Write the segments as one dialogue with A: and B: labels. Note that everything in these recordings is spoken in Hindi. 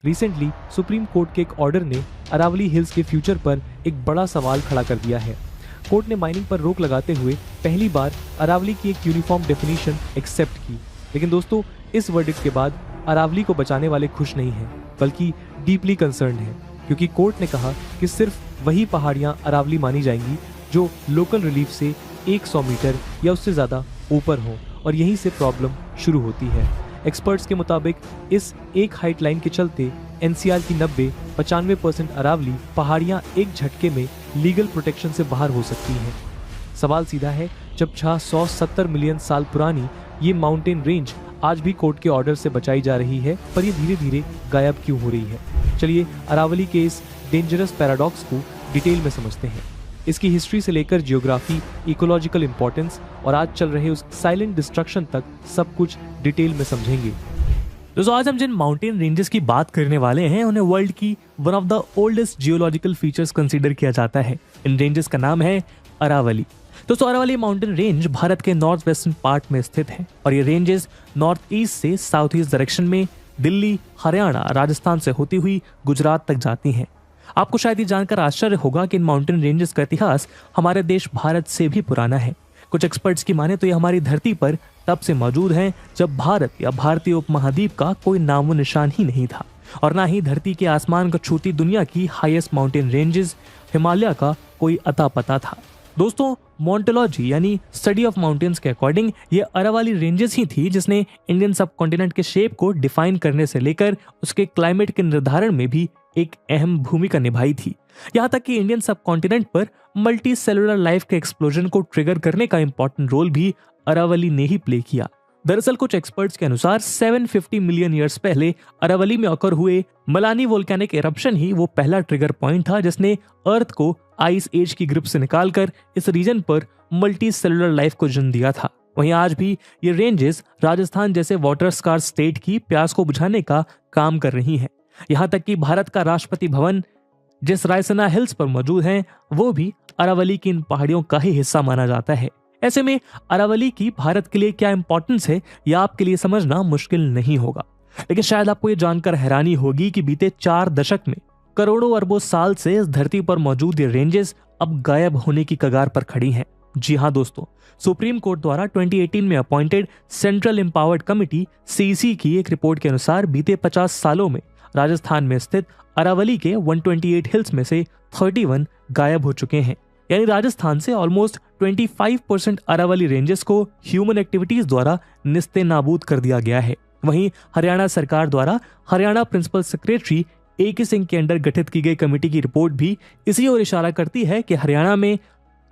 A: रिसेंटली सुप्रीम कोर्ट के एक ऑर्डर ने अरावली हिल्स के फ्यूचर पर एक बड़ा सवाल खड़ा कर दिया है। कोर्ट ने माइनिंग पर रोक लगाते हुए पहली बार अरावली की एक यूनिफॉर्म डेफिनेशन एक्सेप्ट की। लेकिन दोस्तों, इस वर्डिक्ट के बाद अरावली को बचाने वाले खुश नहीं हैं, बल्कि डीपली कंसर्न्ड हैं, क्योंकि कोर्ट ने कहा कि सिर्फ वही पहाड़ियां अरावली मानी जाएंगी जो लोकल रिलीफ से 100 मीटर या उससे ज़्यादा ऊपर हो, और यहीं से प्रॉब्लम शुरू होती है। एक्सपर्ट्स के मुताबिक इस एक हाइट लाइन के चलते एनसीआर की 90-95% अरावली पहाड़ियां एक झटके में लीगल प्रोटेक्शन से बाहर हो सकती हैं। सवाल सीधा है, जब 670 मिलियन साल पुरानी ये माउंटेन रेंज आज भी कोर्ट के ऑर्डर से बचाई जा रही है, पर ये धीरे धीरे गायब क्यों हो रही है? चलिए अरावली के इस डेंजरस पैराडॉक्स को डिटेल में समझते हैं। इसकी हिस्ट्री से लेकर जियोग्राफी, इकोलॉजिकल इंपॉर्टेंस और आज चल रहे उस साइलेंट डिस्ट्रक्शन तक सब कुछ डिटेल में समझेंगे।
B: दोस्तों, आज हम जिन माउंटेन रेंजेस की बात करने वाले हैं उन्हें वर्ल्ड की one of the oldest geological features consider किया जाता है। इन रेंजेस का नाम है अरावली। दोस्तों, अरावली माउंटेन रेंज भारत के नॉर्थ वेस्टर्न पार्ट में स्थित है और ये रेंजेस नॉर्थ ईस्ट से साउथ ईस्ट डायरेक्शन में दिल्ली, हरियाणा, राजस्थान से होती हुई गुजरात तक जाती हैं। आपको शायद ये जानकर आश्चर्य होगा कि इन माउंटेन रेंजेस का इतिहास हमारे देश भारत से भी पुराना है। कुछ एक्सपर्ट्स की माने तो ये हमारी धरती पर तब से मौजूद हैं जब भारत या भारतीय उपमहाद्वीप का कोई नामो निशान ही नहीं था, और ना ही धरती के आसमान को छूती दुनिया की हाईएस्ट माउंटेन रेंजेस हिमालय का कोई अता पता था। दोस्तों, मोन्टोलॉजी यानी स्टडी ऑफ माउंटेन्स के अकॉर्डिंग ये अरावली रेंजेस ही थी जिसने इंडियन सब कॉन्टिनेंट के शेप को डिफाइन करने से लेकर उसके क्लाइमेट के निर्धारण में भी एक अहम भूमिका निभाई थी। यहाँ तक कि इंडियन सब कॉन्टिनेंट पर मल्टी सेलुलर लाइफ के एक्सप्लोजन को ट्रिगर करने का इंपॉर्टेंट रोल भी अरावली ने ही प्ले किया। दरअसल कुछ एक्सपर्ट्स के अनुसार 750 मिलियन ईयर्स पहले अरावली में ऑकर हुए मलानी वोल्केनिक एरप्शन ही वो पहला ट्रिगर पॉइंट था जिसने अर्थ को आइस एज की ग्रिप से निकालकर इस रीजन पर मल्टी सेलुलर लाइफ को जन्म दिया था। वहीं आज भी ये रेंजेस राजस्थान जैसे वाटर स्कार स्टेट की प्यास को बुझाने का काम कर रही हैं। यहाँ तक कि भारत का राष्ट्रपति भवन जिस रायसीना हिल्स पर मौजूद है वो भी अरावली की इन पहाड़ियों का ही हिस्सा माना जाता है। ऐसे में अरावली की भारत के लिए क्या इंपॉर्टेंस है यह आपके लिए समझना मुश्किल नहीं होगा, लेकिन शायद आपको ये जानकर हैरानी होगी कि बीते 4 दशक में करोड़ों अरबों साल से इस धरती पर मौजूद ये रेंजेस अब गायब होने की कगार पर खड़ी हैं। जी हाँ दोस्तों, सुप्रीम कोर्ट द्वारा 2018 में appointed central empowered committee CC की एक रिपोर्ट के अनुसार बीते 50 सालों में राजस्थान में स्थित अरावली के 128 हिल्स में से 31 गायब हो चुके हैं। यानी राजस्थान से ऑलमोस्ट 25% अरावली रेंजेस को ह्यूमन एक्टिविटीज द्वारा निस्ते नाबूद कर दिया गया है। वहीं हरियाणा सरकार द्वारा Haryana principal secretary AK Singh के अंडर गठित की गई कमेटी की रिपोर्ट भी इसी ओर इशारा करती है कि हरियाणा में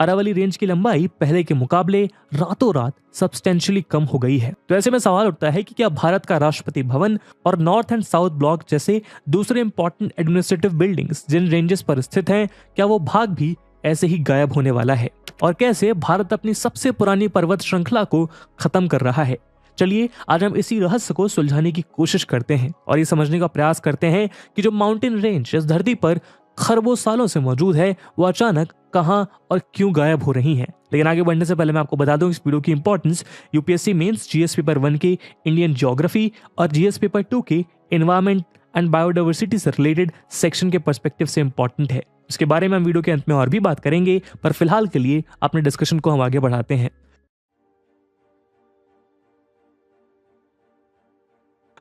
B: अरावली रेंज की लंबाई पहले के मुकाबले रातों रात सब्सटेंशियली कम हो गई है। तो ऐसे में सवाल उठता है कि क्या भारत का राष्ट्रपति भवन और नॉर्थ एंड साउथ ब्लॉक जैसे दूसरे इंपॉर्टेंट एडमिनिस्ट्रेटिव बिल्डिंग्स जिन रेंजेस पर स्थित हैं, क्या वो भाग भी ऐसे ही गायब होने वाला है, और कैसे भारत अपनी सबसे पुरानी पर्वत श्रृंखला को खत्म कर रहा है? चलिए आज हम इसी रहस्य को सुलझाने की कोशिश करते हैं और ये समझने का प्रयास करते हैं कि जो माउंटेन रेंज इस धरती पर खरबों सालों से मौजूद है वो अचानक कहां और क्यों गायब हो रही हैं। लेकिन आगे बढ़ने से पहले मैं आपको बता दूं इस वीडियो की importance UPSC mains GS paper 1 के इंडियन ज्योग्राफी और जीएस पेपर 2 के एनवायरमेंट एंड बायोडाइवर्सिटी से रिलेटेड सेक्शन के पर्सपेक्टिव से इंपॉर्टेंट है। इसके बारे में हम वीडियो के अंत में और भी बात करेंगे, पर फिलहाल के लिए अपने डिस्कशन को हम आगे बढ़ाते हैं।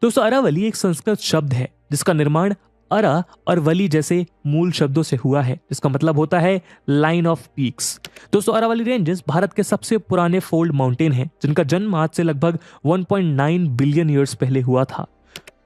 B: दोस्तों, अरावली एक संस्कृत शब्द है जिसका निर्माण अरा और वली जैसे मूल शब्दों से हुआ है, जिसका मतलब होता है लाइन ऑफ पीक्स। दोस्तों, अरावली रेंजेस भारत के सबसे पुराने फोल्ड माउंटेन हैं जिनका जन्म आज से लगभग 1.9 बिलियन ईयर्स पहले हुआ था।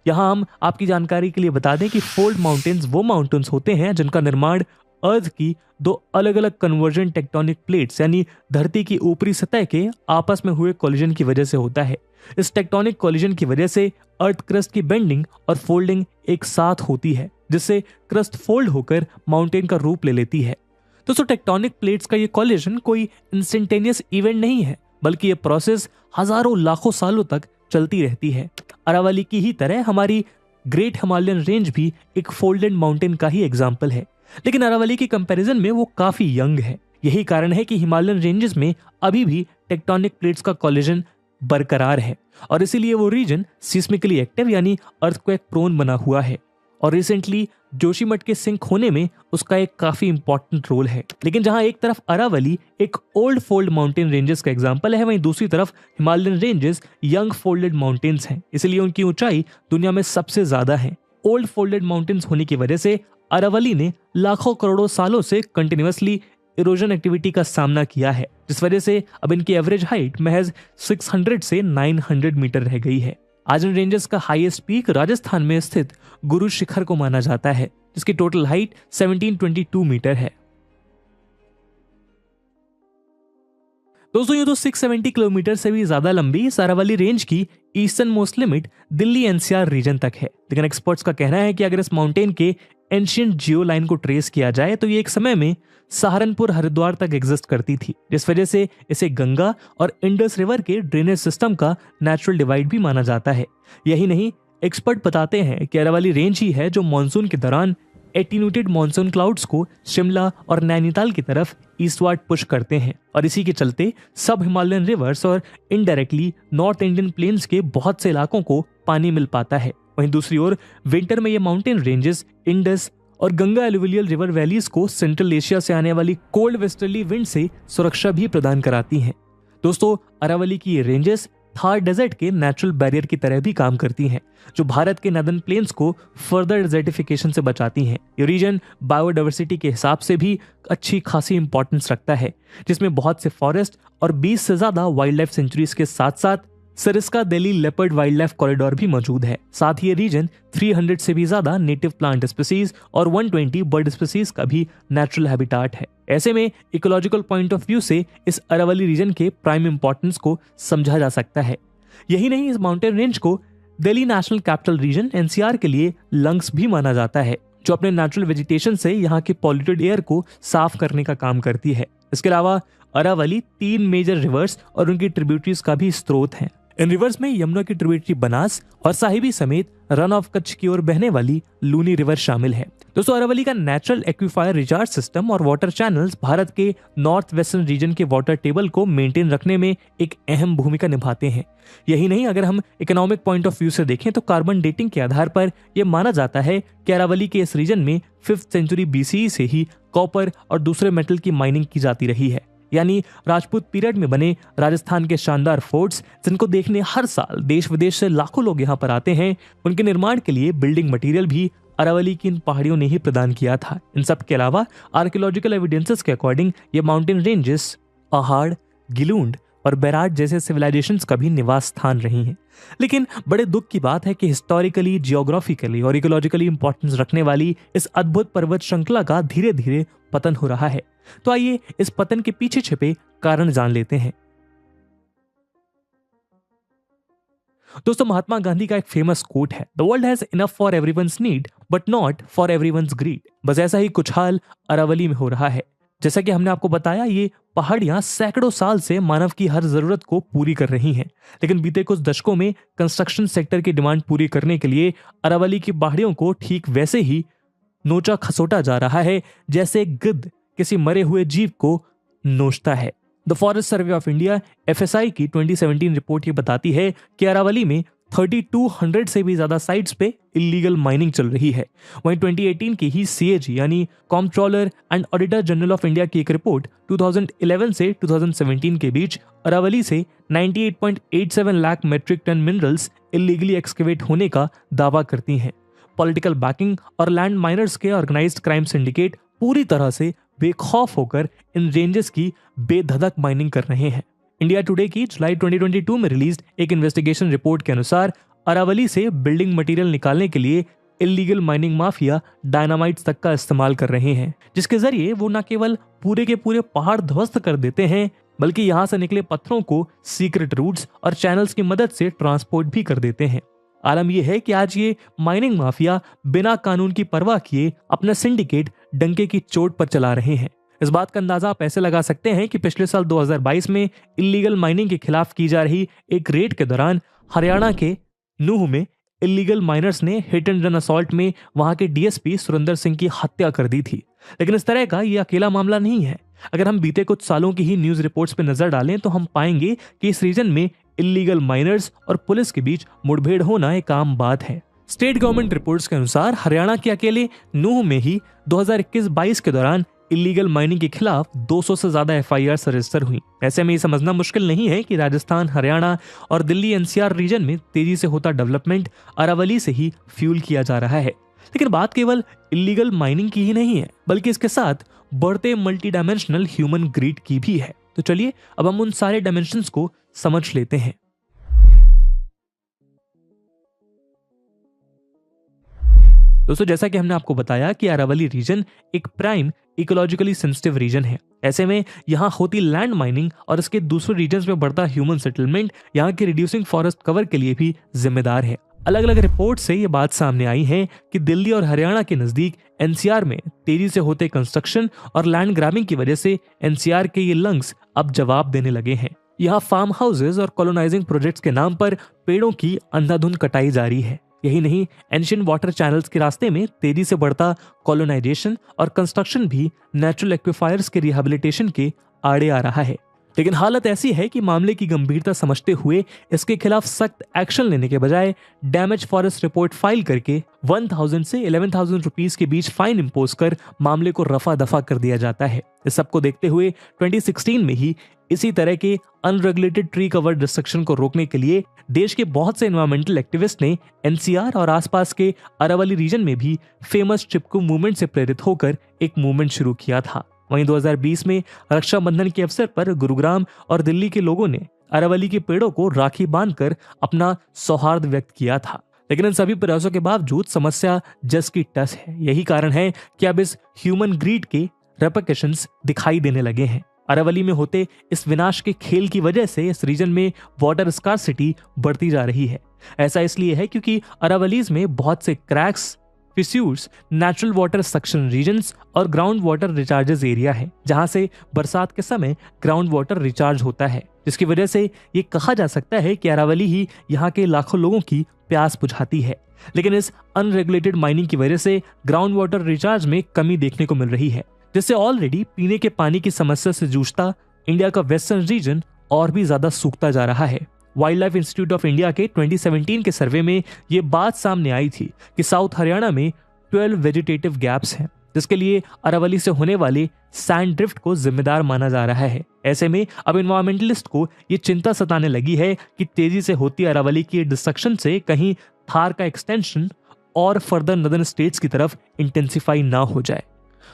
B: यहाँ हम आपकी जानकारी के लिए बता दें कि फोल्ड माउंटेन्स वो माउंटेन्स होते हैं जिनका निर्माण अर्थ की 2 अलग अलग कन्वर्जन टेक्टोनिक प्लेट्स यानी धरती की ऊपरी सतह के आपस में हुए कोलिजन की वजह से होता है। इस टेक्टोनिक कोलिजन की वजह से अर्थ क्रस्ट की बेंडिंग और फोल्डिंग एक साथ होती है, जिससे क्रस्ट फोल्ड होकर माउंटेन का रूप ले लेती है। दोस्तों, टेक्टोनिक प्लेट्स का ये कोलिजन कोई इंस्टेंटेनियस इवेंट नहीं है, बल्कि ये प्रोसेस हजारों लाखों सालों तक चलती रहती है। अरावली की ही तरह हमारी ग्रेट हिमालयन रेंज भी एक फोल्डेड माउंटेन का ही एग्जाम्पल है, लेकिन अरावली की कंपैरिजन में वो काफी यंग है। यही कारण है कि हिमालयन रेंजेस में अभी भी टेक्टोनिक प्लेट्स का कोलिजन बरकरार है और इसीलिए वो रीजन सिस्मिकली एक्टिव यानी अर्थक्वेक प्रोन बना हुआ है। और रिसेंटली जोशीमठ के सिंक होने में उसका एक काफी इंपॉर्टेंट रोल है। लेकिन जहां एक तरफ अरावली एक ओल्ड फोल्ड माउंटेन रेंजेस का एग्जांपल है, वहीं दूसरी तरफ Himalayan ranges young folded mountains हैं, इसलिए उनकी ऊंचाई दुनिया में सबसे ज्यादा है। ओल्ड फोल्डेड माउंटेन्स होने की वजह से अरावली ने लाखों करोड़ों सालों से कंटिन्यूअसली इरोजन एक्टिविटी का सामना किया है, जिस वजह से अब इनकी एवरेज हाइट महज 600 से 900 मीटर रह गई है। आज इन रेंजेस का हाईएस्ट पीक राजस्थान में स्थित गुरु शिखर को माना जाता है, जिसकी टोटल हाइट 1722 मीटर है। दोस्तों ये तो 670 किलोमीटर से भी ज्यादा लंबी इस अरावली रेंज की eastern most limit Delhi NCR region तक है। लेकिन एक्सपर्ट्स का कहना है कि अगर इस माउंटेन के एंशिएंट जियो लाइन को ट्रेस किया जाए तो ये एक समय में सहारनपुर हरिद्वार तक एग्जिस्ट करती थी, जिस वजह से इसे गंगा और इंडस रिवर के ड्रेनेज सिस्टम का नेचुरल डिवाइड भी माना जाता है। यही नहीं, एक्सपर्ट बताते हैं कि अरावली रेंज ही है जो मानसून के दौरान एटीन्यूटेड मानसून क्लाउड्स को शिमला और नैनीताल की तरफ ईस्टवर्ड पुश करते हैं, और इसी के चलते सब हिमालयन रिवर्स और इनडायरेक्टली नॉर्थ इंडियन प्लेन्स के बहुत से इलाकों को पानी मिल पाता है। वहीं दूसरी ओर विंटर में ये माउंटेन रेंजेस इंडस और गंगा एलुवियल रिवर वैलीज को सेंट्रल एशिया से आने वाली कोल्ड वेस्टर्ली विंड से सुरक्षा भी प्रदान कराती हैं। दोस्तों अरावली की ये रेंजेस थार डेजर्ट के नेचुरल बैरियर की तरह भी काम करती हैं, जो भारत के नदर्न प्लेन्स को फर्दर डेजर्टिफिकेशन से बचाती हैं। ये रीजन बायोडाइवर्सिटी के हिसाब से भी अच्छी खासी इंपॉर्टेंस रखता है, जिसमें बहुत से फॉरेस्ट और 20 से ज्यादा वाइल्ड लाइफ सेंचुरीज के साथ साथ Sariska Delhi leopard wild life corridor भी मौजूद है। साथ ही ये रीजन 300 से भी ज्यादा नेटिव प्लांट स्पीसीज और 120 बर्ड स्पीसीज का भी नेचुरल हैबिटाट है। ऐसे में इकोलॉजिकल पॉइंट ऑफ व्यू से इस अरावली रीजन के प्राइम इंपॉर्टेंस को समझा जा सकता है। यही नहीं, इस माउंटेन रेंज को Delhi national capital region NCR के लिए लंग्स भी माना जाता है, जो अपने नेचुरल वेजिटेशन से यहाँ के पॉल्यूटेड एयर को साफ करने का काम करती है। इसके अलावा अरावली 3 मेजर रिवर्स और उनकी ट्रिब्यूटरीज का भी स्रोत है। इन रिवर्स में यमुना की ट्रिब्यूटरी बनास और साहिबी समेत रन ऑफ कच्छ की ओर बहने वाली लूनी रिवर शामिल है। दोस्तों अरावली का नेचुरल एक्विफायर रिचार्ज सिस्टम और वाटर चैनल्स भारत के नॉर्थ वेस्टर्न रीजन के वाटर टेबल को मेंटेन रखने में एक अहम भूमिका निभाते हैं। यही नहीं, अगर हम इकोनॉमिक पॉइंट ऑफ व्यू से देखें तो कार्बन डेटिंग के आधार पर यह माना जाता है कि अरावली के इस रीजन में 5th सेंचुरी BCE से ही कॉपर और दूसरे मेटल की माइनिंग की जाती रही है। यानी राजपूत पीरियड में बने राजस्थान के शानदार फोर्ट्स, जिनको देखने हर साल देश विदेश से लाखों लोग यहाँ पर आते हैं, उनके निर्माण के लिए बिल्डिंग मटेरियल भी अरावली की इन पहाड़ियों ने ही प्रदान किया था। इन सब के अलावा आर्कियोलॉजिकल एविडेंसेस के अकॉर्डिंग ये माउंटेन रेंजेस पहाड़, गिलूंड और बैराट जैसे सिविलाइजेशंस का भी निवास स्थान रही हैं। लेकिन बड़े दुख की बात है कि हिस्टोरिकली, जियोग्राफिकली और इकोलॉजिकली इंपॉर्टेंस रखने वाली इस अद्भुत पर्वत श्रृंखला का धीरे धीरे पतन हो रहा है। तो आइए इस पतन के पीछे छिपे कारण जान लेते हैं। दोस्तों महात्मा गांधी का एक फेमस कोट है, the world has enough for everyone's need but not for everyone's greed. बस ऐसा ही कुछ हाल अरावली में हो रहा है। जैसा कि हमने आपको बताया, ये पहाड़ियां सैकड़ों साल से मानव की हर जरूरत को पूरी कर रही हैं, लेकिन बीते कुछ दशकों में कंस्ट्रक्शन सेक्टर की डिमांड पूरी करने के लिए अरावली की पहाड़ियों को ठीक वैसे ही नोचा खसोटा जा रहा है जैसे गिद्ध किसी मरे हुए जीव को नोचता है। The forest survey of India FSI की 2017 रिपोर्ट ये बताती है कि अरावली में 3200 से भी ज्यादा साइट्स पे इलीगल माइनिंग चल रही है। वहीं 2018 की ही CAG यानी comptroller and auditor general of India की एक रिपोर्ट 2011 से 2017 के बीच अरावली से 98.87 lakh metric ton minerals illegally excavate होने का दावा करती हैं। पॉलिटिकल बैकिंग और लैंड माइनर्स के ऑर्गेनाइज्ड क्राइम सिंडिकेट पूरी तरह से बेखौफ होकर इन रेंजेस की बेधधक माइनिंग कर रहे हैं। इंडिया टुडे की जुलाई 2022 में रिलीज एक इन्वेस्टिगेशन रिपोर्ट के अनुसार अरावली से बिल्डिंग मटेरियल निकालने के लिए इलीगल माइनिंग माफिया डायनामाइट्स तक का इस्तेमाल कर रहे हैं, जिसके जरिए वो न केवल पूरे के पूरे पहाड़ ध्वस्त कर देते हैं, बल्कि यहाँ से निकले पत्थरों को सीक्रेट रूट्स और चैनल्स की मदद से ट्रांसपोर्ट भी कर देते हैं। आलम यह है कि आज ये माइनिंग माफिया बिना कानून की परवाह किए अपना सिंडिकेट डंके की चोट पर चला रहे हैं। इस बात का अंदाजा आप ऐसे लगा सकते हैं कि पिछले साल 2022 में इलीगल माइनिंग के खिलाफ की जा रही एक रेड के दौरान हरियाणा के नूह में इलीगल माइनर्स ने हिट एंड रन असॉल्ट में वहां के DSP सुरेंद्र सिंह की हत्या कर दी थी। लेकिन इस तरह का ये अकेला मामला नहीं है। अगर हम बीते कुछ सालों की ही न्यूज रिपोर्ट्स पर नजर डालें तो हम पाएंगे कि इस रीजन में इलीगल माइनर्स और पुलिस के बीच मुठभेड़ होना एक आम बात है। स्टेट गवर्नमेंट रिपोर्ट्स के अनुसार हरियाणा के अकेले नूह में ही 2021-22 के दौरान इलीगल माइनिंग के खिलाफ 200 से ज्यादा एफआईआर रजिस्टर हुई। ऐसे में ये समझना मुश्किल नहीं है कि राजस्थान, हरियाणा और दिल्ली एनसीआर रीजन में तेजी से होता डेवलपमेंट अरावली से ही फ्यूल किया जा रहा है। लेकिन बात केवल इलीगल माइनिंग की ही नहीं है, बल्कि इसके साथ बढ़ते मल्टी डायमेंशनल ह्यूमन ग्रीड की भी है। तो चलिए अब हम उन सारे डायमेंशंस को समझ लेते हैं। दोस्तों, जैसा कि हमने आपको बताया कि अरावली रीजन एक प्राइम इकोलॉजिकली सेंसिटिव रीजन है। ऐसे में यहाँ होती लैंड माइनिंग और इसके दूसरे रीजन्स में बढ़ता ह्यूमन सेटलमेंट यहाँ के रिड्यूसिंग फॉरेस्ट कवर के लिए भी जिम्मेदार है। अलग अलग रिपोर्ट से ये बात सामने आई है कि दिल्ली और हरियाणा के नजदीक एनसीआर में तेजी से होते कंस्ट्रक्शन और लैंड ग्रैबिंग की वजह से एनसीआर के ये लंग्स अब जवाब देने लगे हैं। यहाँ फार्म हाउसेज और कॉलोनाइजिंग प्रोजेक्ट्स के नाम पर पेड़ों की अंधाधुंध कटाई जारी है। यही नहीं, एंशिएंट वाटर चैनल्स के रास्ते में तेजी से बढ़ता कॉलोनाइजेशन और कंस्ट्रक्शन भी नेचुरल एक्विफायर्स के रिहेबिलिटेशन के आड़े आ रहा है। लेकिन हालत ऐसी है कि मामले की गंभीरता समझते हुए इसके खिलाफ सख्त एक्शन लेने के बजाय डैमेज फॉरेस्ट रिपोर्ट फाइल करके 1000 से 11,000 रुपीस के बीच फाइन इंपोज कर मामले को रफा दफा कर दिया जाता है। इस सबको देखते हुए 2016 में ही इसी तरह के अनरेगुलेटेड ट्री कवर डिस्ट्रक्शन को रोकने के लिए देश के बहुत से एनवायरमेंटल एक्टिविस्ट ने एनसीआर और आसपास के अरावली रीजन में भी फेमस चिपकू मूवमेंट से प्रेरित होकर एक मूवमेंट शुरू किया था। वहीं 2020 में रक्षाबंधन के अवसर पर गुरुग्राम और दिल्ली के लोगों ने अरावली के पेड़ों को राखी बांधकर अपना सौहार्द व्यक्त किया था। लेकिन इन सभी प्रयासों के बावजूद समस्या जस की तस है। यही कारण है कि अब इस ह्यूमन ग्रीड के रेपरकशंस दिखाई देने लगे हैं। अरावली में होते इस विनाश के खेल की वजह से इस रीजन में वाटर स्कार्सिटी बढ़ती जा रही है। ऐसा इसलिए है क्योंकि अरावलीज में बहुत से cracks, fissures, natural water suction regions और ग्राउंड वाटर रिचार्जेस एरिया है, जहां से बरसात के समय ग्राउंड वाटर रिचार्ज होता है, जिसकी वजह से ये कहा जा सकता है कि अरावली ही यहाँ के लाखों लोगों की प्यास बुझाती है। लेकिन इस अनरेगुलेटेड माइनिंग की वजह से ग्राउंड वाटर रिचार्ज में कमी देखने को मिल रही है, जिससे ऑलरेडी पीने के पानी की समस्या से जूझता इंडिया का वेस्टर्न रीजन और भी ज्यादा सूखता जा रहा है। Wild life institute of India के 2017 के सर्वे में ये बात सामने आई थी कि साउथ हरियाणा में 12 वेजिटेटिव गैप्स हैं, जिसके लिए अरावली से होने वाले सैंड ड्रिफ्ट को जिम्मेदार माना जा रहा है। ऐसे में अब एनवायरमेंटलिस्ट को ये चिंता सताने लगी है कि तेजी से होती अरावली की डिस्ट्रक्शन से कहीं थार का एक्सटेंशन और फर्दर नदर्न स्टेट्स की तरफ इंटेंसिफाई ना हो जाए।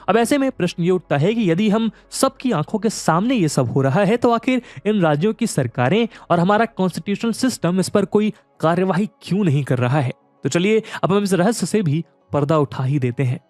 B: अब ऐसे में प्रश्न ये उठता है कि यदि हम सबकी आंखों के सामने ये सब हो रहा है तो आखिर इन राज्यों की सरकारें और हमारा कॉन्स्टिट्यूशनल सिस्टम इस पर कोई कार्यवाही क्यों नहीं कर रहा है? तो चलिए अब हम इस रहस्य से भी पर्दा उठा ही देते हैं।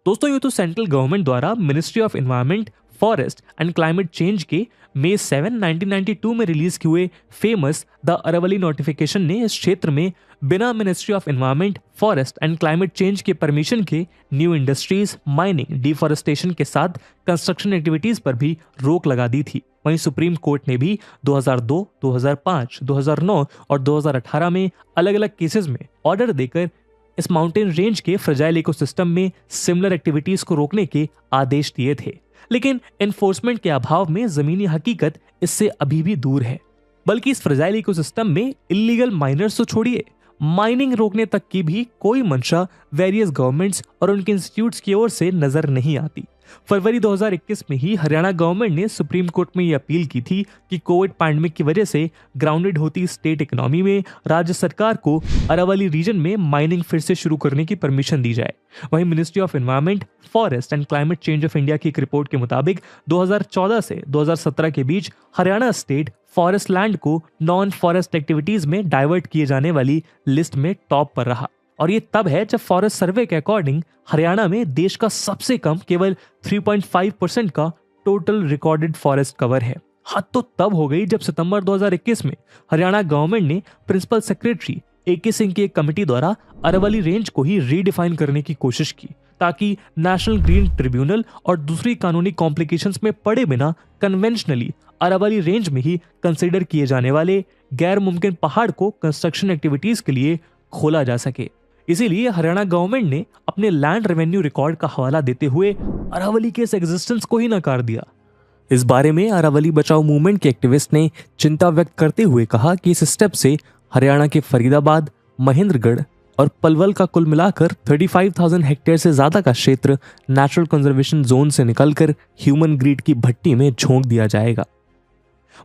B: दोस्तों, ये तो सेंट्रल गवर्नमेंट द्वारा ministry of environment, forest and climate change के मई 7, 1992 में रिलीज किए हुए फेमस द अरावली नोटिफिकेशन ने इस क्षेत्र में बिना ministry of environment, forest and climate change के परमिशन के न्यू इंडस्ट्रीज, माइनिंग, डिफॉरेस्टेशन के साथ कंस्ट्रक्शन एक्टिविटीज पर भी रोक लगा दी थी। वहीं सुप्रीम कोर्ट ने भी 2002, 2005, 2009 और 2018 में अलग अलग केसेस में ऑर्डर देकर इस माउंटेन रेंज के फ्रेजाइल इकोसिस्टम में सिमिलर एक्टिविटीज को रोकने के आदेश दिए थे। लेकिन एनफोर्समेंट के अभाव में जमीनी हकीकत इससे अभी भी दूर है। बल्कि इस फ्रेजाइल इकोसिस्टम में इलीगल माइनर्स तो छोड़िए, माइनिंग रोकने तक की भी कोई मंशा वेरियस गवर्नमेंट्स और उनके इंस्टीट्यूट्स की ओर से नजर नहीं आती। फरवरी 2021 में ही हरियाणा गवर्नमेंट ने सुप्रीम कोर्ट में यह अपील की थी कि कोविड पैंडेमिक की वजह से ग्राउंडेड होती स्टेट इकोनॉमी में राज्य सरकार को अरावली रीजन में माइनिंग फिर से शुरू करने की परमिशन दी जाए। वहीं ministry of environment, forest and climate change of India की एक रिपोर्ट के मुताबिक 2014 से 2017 के बीच हरियाणा स्टेट फॉरेस्ट लैंड को नॉन फॉरेस्ट एक्टिविटीज में डाइवर्ट किए जाने वाली लिस्ट में टॉप पर रहा। और ये तब है जब फॉरेस्ट सर्वे के अकॉर्डिंग हरियाणा में देश का सबसे कम केवल 3.5% का टोटल रिकॉर्डेड फॉरेस्ट कवर है। हद तो तब हो गई जब सितंबर 2021 में हरियाणा गवर्नमेंट ने प्रिंसिपल सेक्रेटरी AK सिंह की एक कमेटी द्वारा अरावली रेंज को ही रीडिफाइन करने की कोशिश की, ताकि नेशनल ग्रीन ट्रिब्यूनल और दूसरी कानूनी कॉम्प्लिकेशंस में पड़े बिना कन्वेंशनली अरावली रेंज में ही कंसिडर किए जाने वाले गैर मुमकिन पहाड़ को कंस्ट्रक्शन एक्टिविटीज के लिए खोला जा सके। इसीलिए हरियाणा गवर्नमेंट ने अपने लैंड रेवेन्यू रिकॉर्ड का हवाला देते हुए अरावली के इस एग्जिस्टेंस को ही नकार दिया। इस बारे में अरावली बचाओ मूवमेंट के एक्टिविस्ट ने चिंता व्यक्त करते हुए कहा कि इस स्टेप से हरियाणा के फरीदाबाद, महेंद्रगढ़ और पलवल का कुल मिलाकर 35,000 हेक्टेयर से ज्यादा का क्षेत्र नेचुरल कंजर्वेशन जोन से निकलकर ह्यूमन ग्रीड की भट्टी में झोंक दिया जाएगा।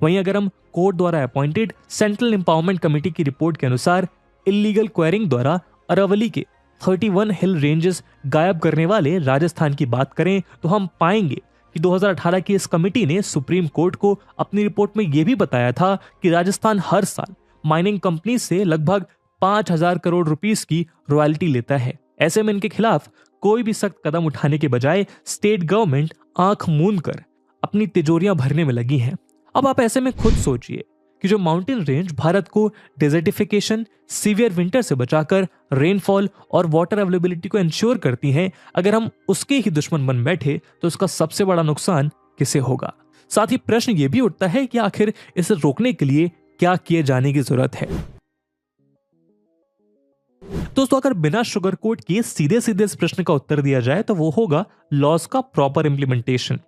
B: वहीं अगर हम कोर्ट द्वारा अपॉइंटेड सेंट्रल एम्पावरमेंट कमेटी की रिपोर्ट के अनुसार इलीगल क्वेरिंग द्वारा अरावली के 31 हिल रेंजेस गायब करने वाले राजस्थान की बात करें तो हम पाएंगे कि 2018 की इस कमेटी ने सुप्रीम कोर्ट को अपनी रिपोर्ट में यह भी बताया था कि राजस्थान हर साल माइनिंग कंपनी से लगभग 5,000 करोड़ रुपीस की रॉयल्टी लेता है। ऐसे में इनके खिलाफ कोई भी सख्त कदम उठाने के बजाय स्टेट गवर्नमेंट आंख मूंद कर अपनी तिजोरियां भरने में लगी है। अब आप ऐसे में खुद सोचिए कि जो माउंटेन रेंज भारत को डेजर्टिफिकेशन, सीवियर विंटर से बचाकर रेनफॉल और वाटर अवेलेबिलिटी को इंश्योर करती हैं, अगर हम उसके ही दुश्मन बन बैठे तो उसका सबसे बड़ा नुकसान किसे होगा। साथ ही प्रश्न यह भी उठता है कि आखिर इसे रोकने के लिए क्या किए जाने की जरूरत है। दोस्तों, अगर बिना शुगर कोट किए सीधे सीधे इस प्रश्न का उत्तर दिया जाए तो वो होगा लॉज का प्रॉपर इंप्लीमेंटेशन।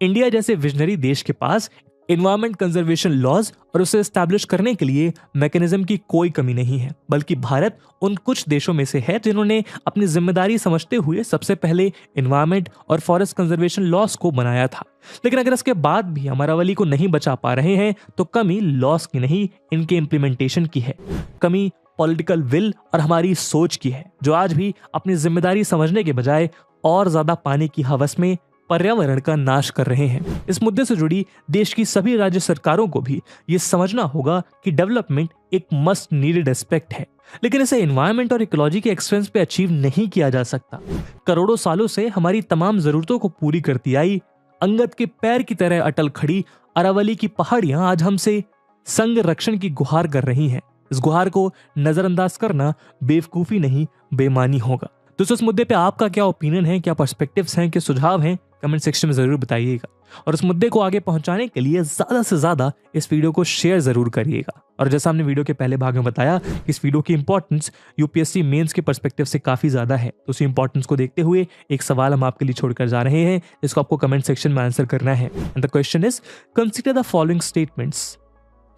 B: इंडिया जैसे विजनरी देश के पास एनवायरमेंट कंजर्वेशन लॉज और उसे एस्टैब्लिश करने के लिए मैकेनिज्म की कोई कमी नहीं है, बल्कि भारत उन कुछ देशों में से है जिन्होंने अपनी जिम्मेदारी समझते हुए सबसे पहले एनवायरमेंट और फॉरेस्ट कंजर्वेशन लॉज को बनाया था। लेकिन अगर इसके बाद भी हम अरावली को नहीं बचा पा रहे हैं तो कमी लॉज की नहीं, इनके इंप्लीमेंटेशन की है। कमी पॉलिटिकल विल और हमारी सोच की है, जो आज भी अपनी जिम्मेदारी समझने के बजाय और ज्यादा पाने की हवस में पर्यावरण का नाश कर रहे हैं। इस मुद्दे से जुड़ी देश की सभी राज्य सरकारों को भी ये समझना होगा कि डेवलपमेंट एक मस्ट नीडेड एस्पेक्ट है, लेकिन इसे एनवायरनमेंट और इकोलॉजी के एक्सपेंस पे अचीव नहीं किया जा सकता। करोड़ों सालों से हमारी तमाम जरूरतों को पूरी करती आई अंगद के पैर की तरह अटल खड़ी अरावली की पहाड़ियां आज हमसे संग रक्षण की गुहार कर रही हैं। इस गुहार को नजरअंदाज करना बेवकूफी नहीं, बेईमानी होगा। दोस्तों, इस मुद्दे पे आपका क्या ओपिनियन है, क्या पर्सपेक्टिव्स हैं, क्या सुझाव हैं, कमेंट सेक्शन में जरूर बताइएगा। और इस मुद्दे को आगे पहुंचाने के लिए ज्यादा से ज्यादा इस वीडियो को शेयर जरूर करिएगा। और जैसा हमने वीडियो के पहले भाग में बताया, इस वीडियो की इंपॉर्टेंस यूपीएससी मेंस के पर्सपेक्टिव से काफी ज्यादा है, तो उसी इंपॉर्टेंस को देखते हुए एक सवाल हम आपके लिए छोड़कर जा रहे हैं, जिसको आपको कमेंट सेक्शन में आंसर करना है। And the question is, consider the following statements.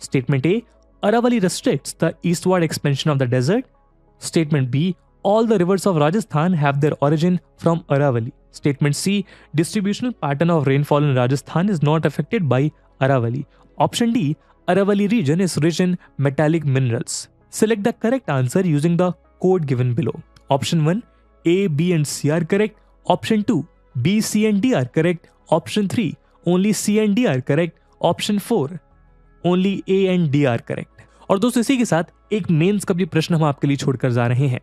B: Statement A, Aravalli restricts the eastward expansion of the desert. Statement B, all the rivers of Rajasthan have their origin from Aravalli. Statement C, distributional pattern of rainfall in Rajasthan is not affected by Aravalli. Option D, Aravalli region is rich in metallic minerals. Select the correct answer using the code given below. Option 1, A, B and C are correct. Option 2, B, C and D are correct. Option 3, only C and D are correct. Option 4, only A and D are correct. और दोस्तों, इसी के साथ एक मेंस का भी प्रश्न हम आपके लिए छोड़कर जा रहे हैं।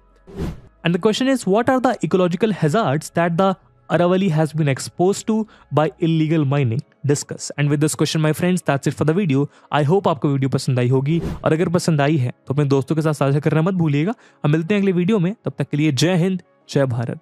B: And the question is, what are the ecological hazards that the Aravalli has been exposed to by illegal mining? Discuss. And with this question, my friends, that's it for the video. I hope आपको वीडियो पसंद आई होगी, और अगर पसंद आई है तो अपने दोस्तों के साथ साझा करना मत भूलिएगा। हम मिलते हैं अगले वीडियो में, तब तक के लिए जय हिंद, जय भारत।